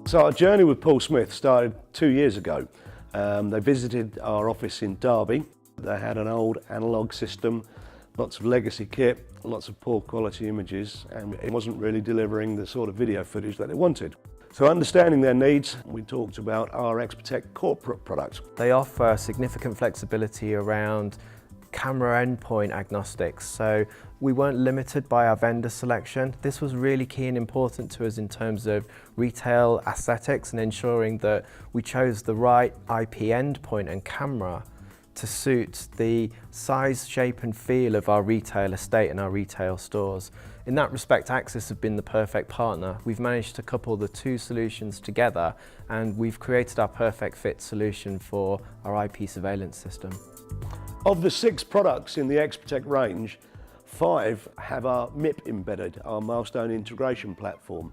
So our journey with Paul Smith started 2 years ago. They visited our office in Derby. They had an old analogue system, lots of legacy kit, lots of poor quality images, and it wasn't really delivering the sort of video footage that they wanted. So understanding their needs, we talked about our XProtect corporate product. They offer significant flexibility around camera endpoint agnostics, so we weren't limited by our vendor selection. This was really key and important to us in terms of retail aesthetics and ensuring that we chose the right IP endpoint and camera to suit the size, shape and feel of our retail estate and our retail stores. In that respect, Axis have been the perfect partner. We've managed to couple the two solutions together and we've created our perfect fit solution for our IP surveillance system. Of the 6 products in the XProtect range, 5 have our MIP embedded, our Milestone integration platform,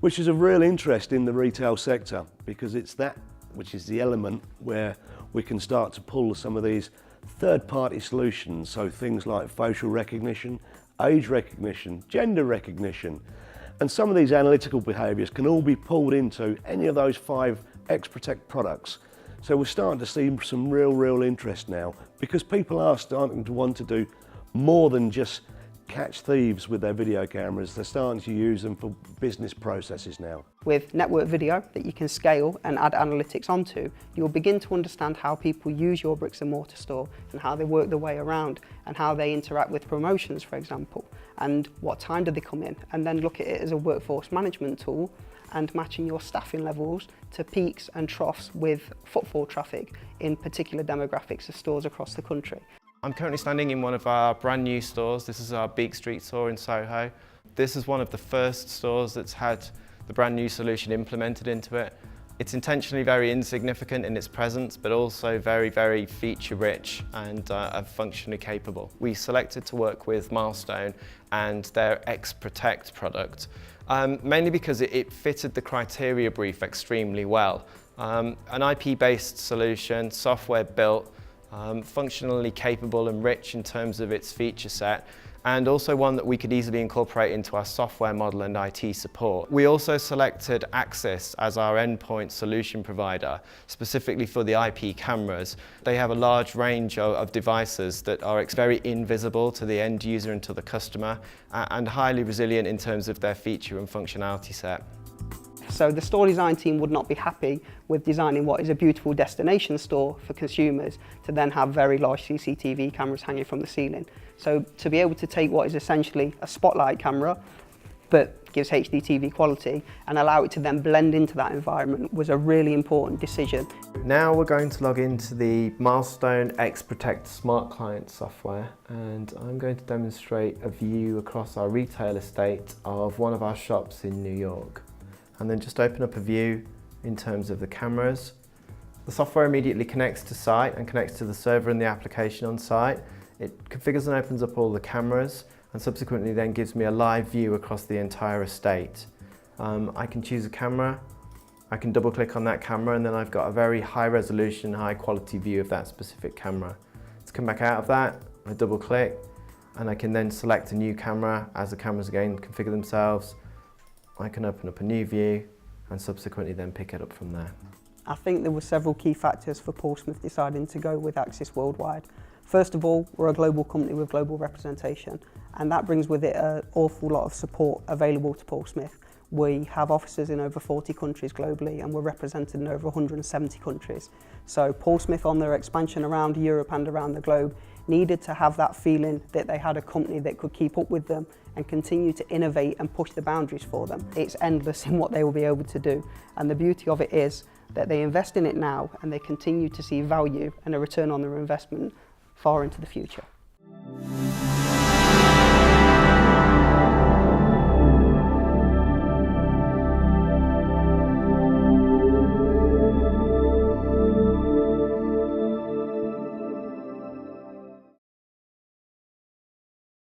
which is of real interest in the retail sector because it's that which is the element where we can start to pull some of these third-party solutions, so things like facial recognition, age recognition, gender recognition, and some of these analytical behaviours can all be pulled into any of those 5 XProtect products. So we're starting to see some real interest now because people are starting to want to do more than just catch thieves with their video cameras. They're starting to use them for business processes now. With network video that you can scale and add analytics onto, you'll begin to understand how people use your bricks and mortar store and how they work their way around and how they interact with promotions, for example, and what time do they come in, and then look at it as a workforce management tool and matching your staffing levels to peaks and troughs with footfall traffic in particular demographics of stores across the country. I'm currently standing in one of our brand new stores. This is our Beak Street store in Soho. This is one of the first stores that's had the brand new solution implemented into it. It's intentionally very insignificant in its presence, but also very feature rich and functionally capable. We selected to work with Milestone and their XProtect product, mainly because it fitted the criteria brief extremely well. An IP-based solution, software built, functionally capable and rich in terms of its feature set, and also one that we could easily incorporate into our software model and IT support. We also selected Axis as our endpoint solution provider, specifically for the IP cameras. They have a large range of devices that are very invisible to the end user and to the customer, and highly resilient in terms of their feature and functionality set. So the store design team would not be happy with designing what is a beautiful destination store for consumers to then have very large CCTV cameras hanging from the ceiling. So to be able to take what is essentially a spotlight camera but gives HDTV quality and allow it to then blend into that environment was a really important decision. Now we're going to log into the Milestone XProtect Smart Client software, and I'm going to demonstrate a view across our retail estate of one of our shops in New York. And then just open up a view in terms of the cameras. The software immediately connects to site and connects to the server and the application on site. It configures and opens up all the cameras and subsequently then gives me a live view across the entire estate. I can choose a camera, I can double click on that camera, and then I've got a very high resolution, high quality view of that specific camera. To come back out of that, I double click and I can then select a new camera as the cameras again configure themselves. I can open up a new view and subsequently then pick it up from there. I think there were several key factors for Paul Smith deciding to go with Axis worldwide. First of all, we're a global company with global representation, and that brings with it an awful lot of support available to Paul Smith. We have offices in over 40 countries globally and we're represented in over 170 countries. So Paul Smith, on their expansion around Europe and around the globe, needed to have that feeling that they had a company that could keep up with them and continue to innovate and push the boundaries for them. It's endless in what they will be able to do, and the beauty of it is that they invest in it now and they continue to see value and a return on their investment far into the future.